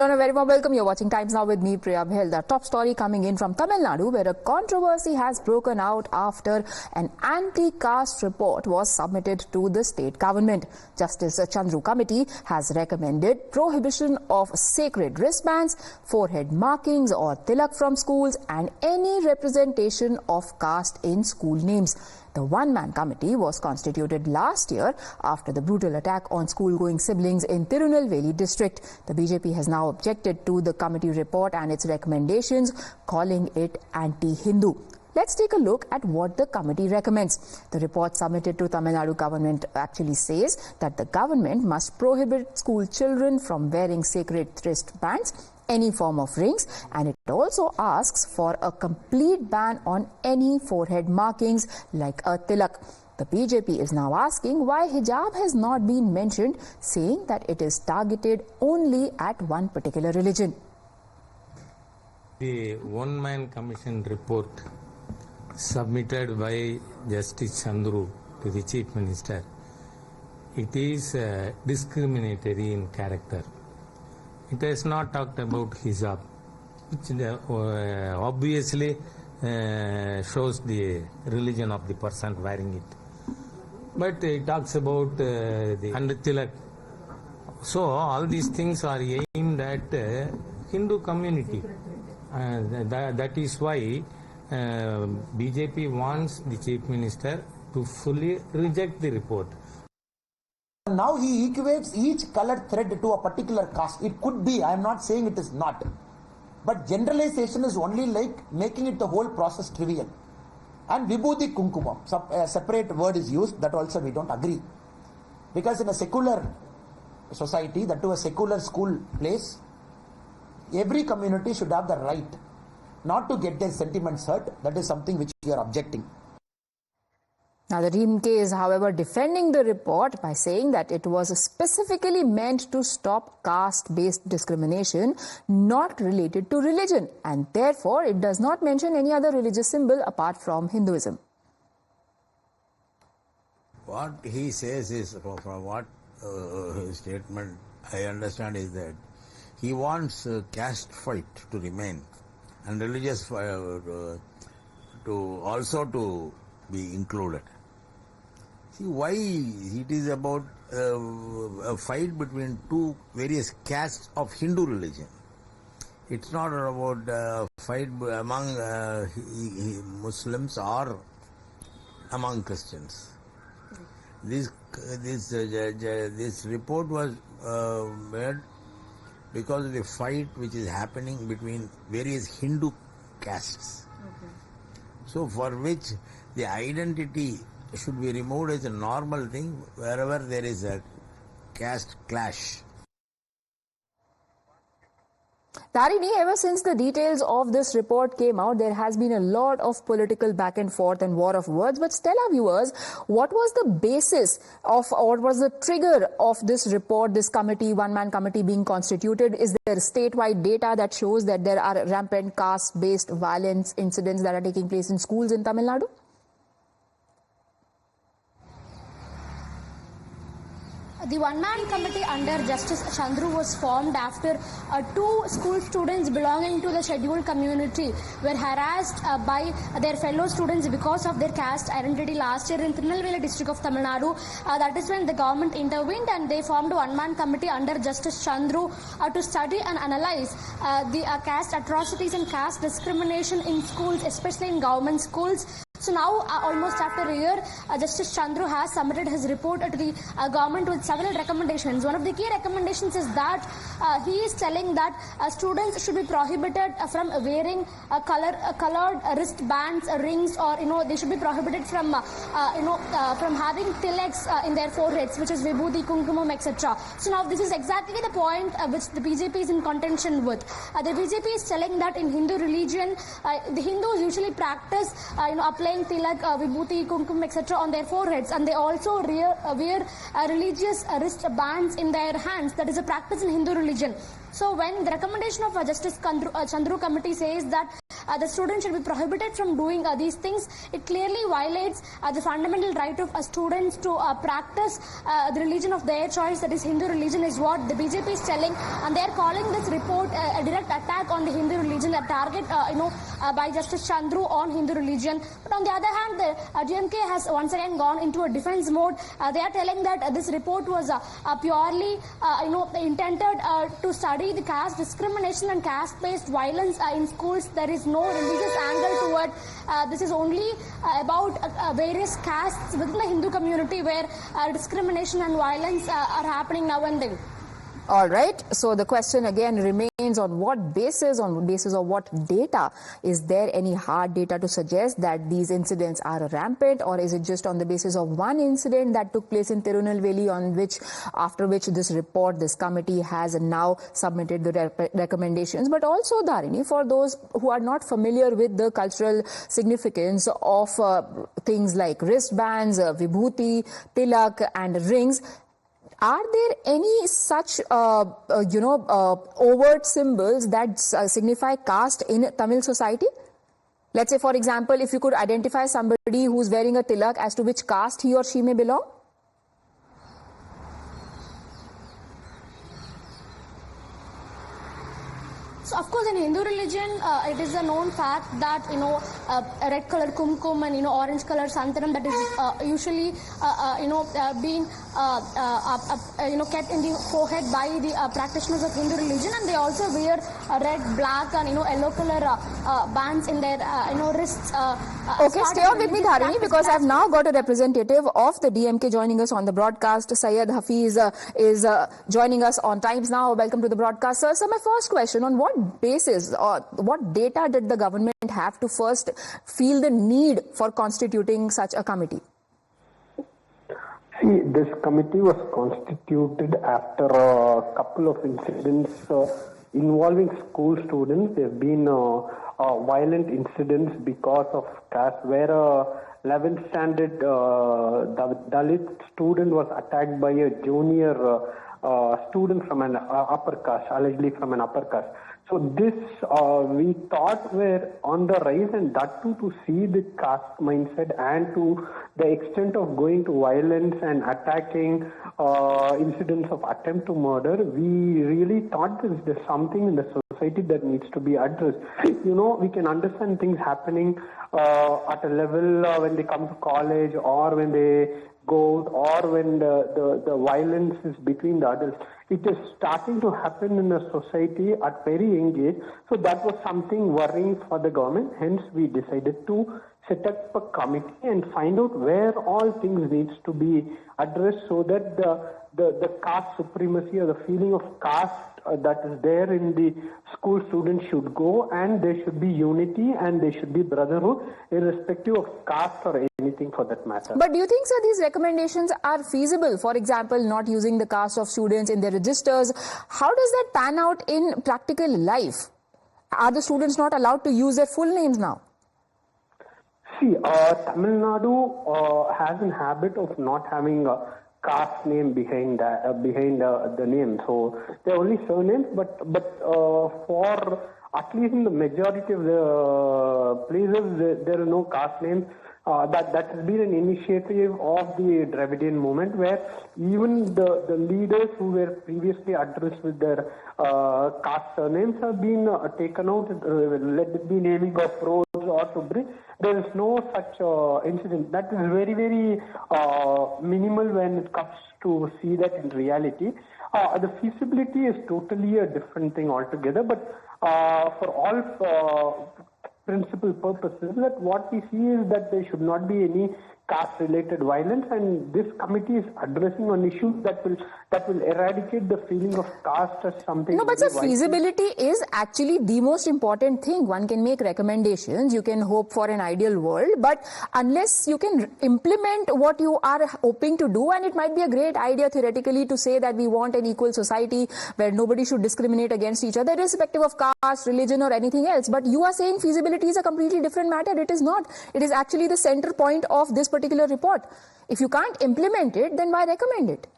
A very warm welcome. You're watching Times Now with me, Priya Bhel. The top story coming in from Tamil Nadu, where a controversy has broken out after an anti-caste report was submitted to the state government. Justice Chandru Committee has recommended prohibition of sacred wristbands, forehead markings or tilak from schools and any representation of caste in school names. The one-man committee was constituted last year after the brutal attack on school-going siblings in Tirunelveli district. The BJP has now objected to the committee report and its recommendations, calling it anti-Hindu. Let's take a look at what the committee recommends. The report submitted to Tamil Nadu government actually says that the government must prohibit school children from wearing sacred wristbands, any form of rings, and it also asks for a complete ban on any forehead markings like a tilak. The BJP is now asking why hijab has not been mentioned, saying that it is targeted only at one particular religion. The one-man commission report submitted by Justice Chandru to the Chief Minister, it is discriminatory in character. It has not talked about hijab, which obviously shows the religion of the person wearing it. But it talks about the tilak. So all these things are aimed at Hindu community. That is why BJP wants the Chief Minister to fully reject the report. Now he equates each colored thread to a particular caste. It could be, I am not saying it is not. But generalization is only like making it the whole process trivial. And vibhuti kunkumam, a separate word is used, that also we don't agree. Because in a secular society, that to a secular school place, every community should have the right not to get their sentiments hurt. That is something which we are objecting. Now, the DMK is, however, defending the report by saying that it was specifically meant to stop caste-based discrimination not related to religion, and therefore it does not mention any other religious symbol apart from Hinduism. What he says is, from what his statement I understand, is that he wants caste fight to remain and religious to be included. See why it is about a fight between two various castes of Hindu religion. It's not about a fight among Muslims or among Christians. This report was made because of the fight which is happening between various Hindu castes. So for which the identity should be removed as a normal thing wherever there is a caste clash. Tarini, ever since the details of this report came out, there has been a lot of political back and forth and war of words. But tell our viewers, what was the basis of, or what was the trigger of this report, this committee, one-man committee being constituted? Is there statewide data that shows that there are rampant caste-based violence incidents that are taking place in schools in Tamil Nadu? The one-man committee under Justice Chandru was formed after two school students belonging to the scheduled community were harassed by their fellow students because of their caste identity last year in Tirunelveli district of Tamil Nadu. That is when the government intervened and they formed a one-man committee under Justice Chandru to study and analyze the caste atrocities and caste discrimination in schools, especially in government schools. So now, almost after a year, Justice Chandru has submitted his report to the government with several recommendations. One of the key recommendations is that he is telling that students should be prohibited from wearing colored wristbands, rings, or they should be prohibited from from having tilaks in their foreheads, which is vibhuti, kunkumam, etc. So now this is exactly the point which the BJP is in contention with. The BJP is telling that in Hindu religion, the Hindus usually practice applying tilak, vibhuti, kumkum, etc. on their foreheads, and they also wear religious wristbands in their hands. That is a practice in Hindu religion. So when the recommendation of Justice Chandru Committee says that the students should be prohibited from doing these things. It clearly violates the fundamental right of students to practice the religion of their choice, that is Hindu religion, is what the BJP is telling, and they are calling this report a direct attack on the Hindu religion, a target by Justice Chandru on Hindu religion. But on the other hand, the DMK has once again gone into a defense mode. They are telling that this report was purely intended to study the caste discrimination and caste-based violence in schools. There is no religious angle to it. This is only about various castes within the Hindu community where discrimination and violence are happening now and then. All right. So the question again remains, on what basis of what data? Is there any hard data to suggest that these incidents are rampant, or is it just on the basis of one incident that took place in Tirunelveli, after which this report, this committee has now submitted the recommendations? But also, Dharini, for those who are not familiar with the cultural significance of things like wristbands, vibhuti, tilak and rings, are there any such, overt symbols that signify caste in Tamil society? Let's say, for example, if you could identify somebody who's wearing a tilak as to which caste he or she may belong? So, of course, in Hindu religion, it is a known fact that, a red colored kumkum and, orange colored santanam, that is usually, being, kept in the forehead by the practitioners of Hindu religion, and they also wear red, black and, yellow color bands in their, wrists. Okay, stay on with me, Dharini, because I've now got a representative of the DMK joining us on the broadcast. Syed Hafiz is joining us on Times Now. Welcome to the broadcast, sir. So my first question, on what basis or what data did the government have to first feel the need for constituting such a committee? See, this committee was constituted after a couple of incidents involving school students. There have been violent incidents because of caste, where a 11th standard Dalit student was attacked by a junior student from an upper caste, allegedly from an upper caste. So this we thought were on the rise, and that too to see the caste mindset and to the extent of going to violence and attacking incidents of attempt to murder. We really thought there's something in the society that needs to be addressed. We can understand things happening at a level when they come to college, or when they go out, or when the violence is between the adults. It is starting to happen in the society at very young age. So that was something worrying for the government. Hence, we decided to set up a committee and find out where all things needs to be addressed, so that the caste supremacy or the feeling of caste that is there in the school students should go, and there should be unity and there should be brotherhood, irrespective of caste or anything for that matter. But do you think, sir, these recommendations are feasible? For example, not using the caste of students in their registers. How does that pan out in practical life? Are the students not allowed to use their full names now? See, Tamil Nadu has a habit of not having a caste name behind the name. So there are only surnames, but for at least in the majority of the places, there are no caste names. That has been an initiative of the Dravidian movement, where even the leaders who were previously addressed with their caste surnames have been taken out. Let it be naming of roads or Subri. There is no such incident. That is very, very minimal when it comes to see that in reality. The feasibility is totally a different thing altogether, but for all principal purposes, that what we see is that there should not be any caste-related violence, and this committee is addressing on issues that will eradicate the feeling of caste as something. No, but sir, feasibility is actually the most important thing. One can make recommendations, you can hope for an ideal world, but unless you can implement what you are hoping to do, and it might be a great idea theoretically to say that we want an equal society where nobody should discriminate against each other, irrespective of caste, religion or anything else. But you are saying feasibility is a completely different matter. It is not. It is actually the center point of this particular report. If you can't implement it, then why recommend it?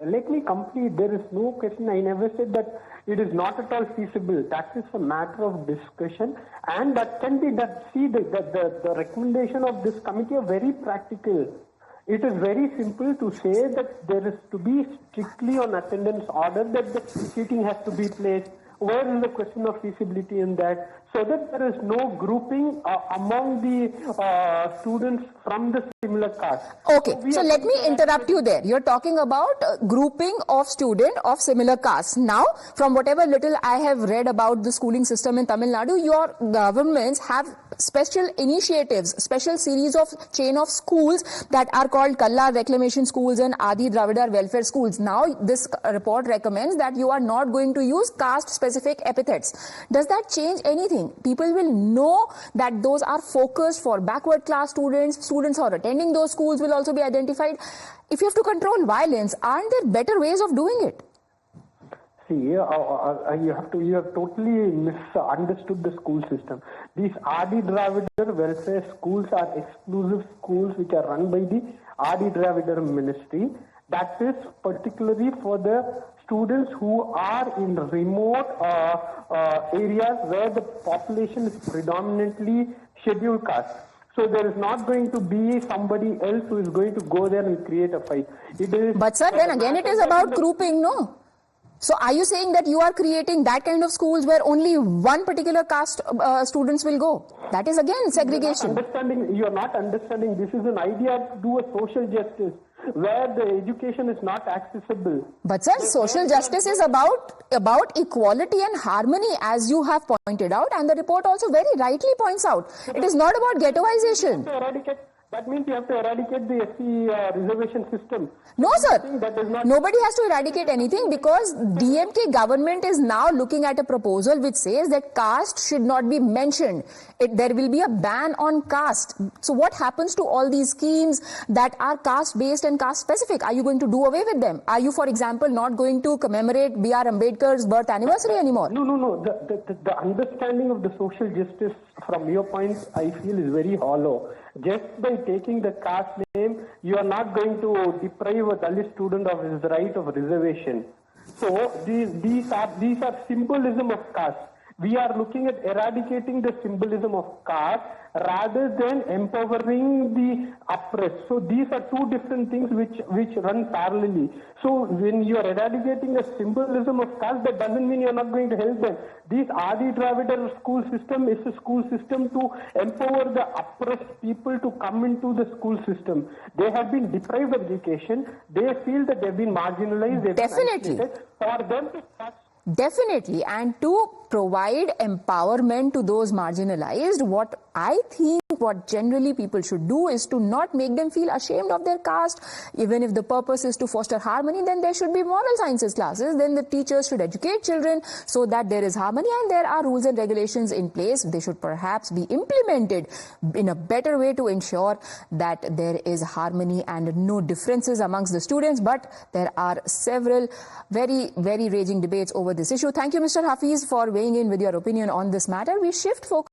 Let me complete. There is no question. I never said that it is not at all feasible. That is a matter of discussion, and that can be that. See, the recommendation of this committee are very practical. It is very simple to say that there is to be strictly on attendance order that the seating has to be placed. Where is the question of feasibility in that? So that there is no grouping among the students from the similar caste. Okay, so let me interrupt you there. You're talking about grouping of student of similar caste. Now, from whatever little I have read about the schooling system in Tamil Nadu, your governments have special initiatives, special series of chain of schools that are called Kalla Reclamation Schools and Adi Dravidar Welfare Schools. Now, this report recommends that you are not going to use caste-specific epithets. Does that change anything? People will know that those are focused for backward class students. Students who are attending those schools will also be identified. If you have to control violence, aren't there better ways of doing it? See, you have totally misunderstood the school system. These Adi Dravidar welfare schools are exclusive schools which are run by the Adi Dravidar ministry. That is particularly for the students who are in remote areas where the population is predominantly scheduled caste. So there is not going to be somebody else who is going to go there and create a fight. But sir, then again it is about grouping, no? So are you saying that you are creating that kind of schools where only one particular caste students will go? That is again segregation. You are not understanding. This is an idea to do a social justice where the education is not accessible. But sir, social justice is about equality and harmony, as you have pointed out, and the report also very rightly points out. It is not about ghettoization. That means you have to eradicate the SC reservation system. No, sir. Nobody has to eradicate anything because DMK government is now looking at a proposal which says that caste should not be mentioned. There will be a ban on caste. So what happens to all these schemes that are caste-based and caste-specific? Are you going to do away with them? Are you, for example, not going to commemorate B.R. Ambedkar's birth anniversary anymore? No. The understanding of the social justice from your point, I feel, is very hollow. Just by taking the caste name, you are not going to deprive a Dalit student of his right of reservation. So these are symbolism of caste. We are looking at eradicating the symbolism of caste rather than empowering the oppressed. So these are two different things which run parallelly. So when you are eradicating a symbolism of caste, that doesn't mean you are not going to help them. This Adi Dravidar school system is a school system to empower the oppressed people to come into the school system. They have been deprived of education. They feel that they have been marginalized. Definitely. For them to start. Definitely, and to provide empowerment to those marginalized, what I think what generally people should do is to not make them feel ashamed of their caste. Even if the purpose is to foster harmony, then there should be moral sciences classes. Then the teachers should educate children so that there is harmony and there are rules and regulations in place. They should perhaps be implemented in a better way to ensure that there is harmony and no differences amongst the students. But there are several very, very raging debates over this issue. Thank you, Mr. Hafiz, for weighing in with your opinion on this matter. We shift focus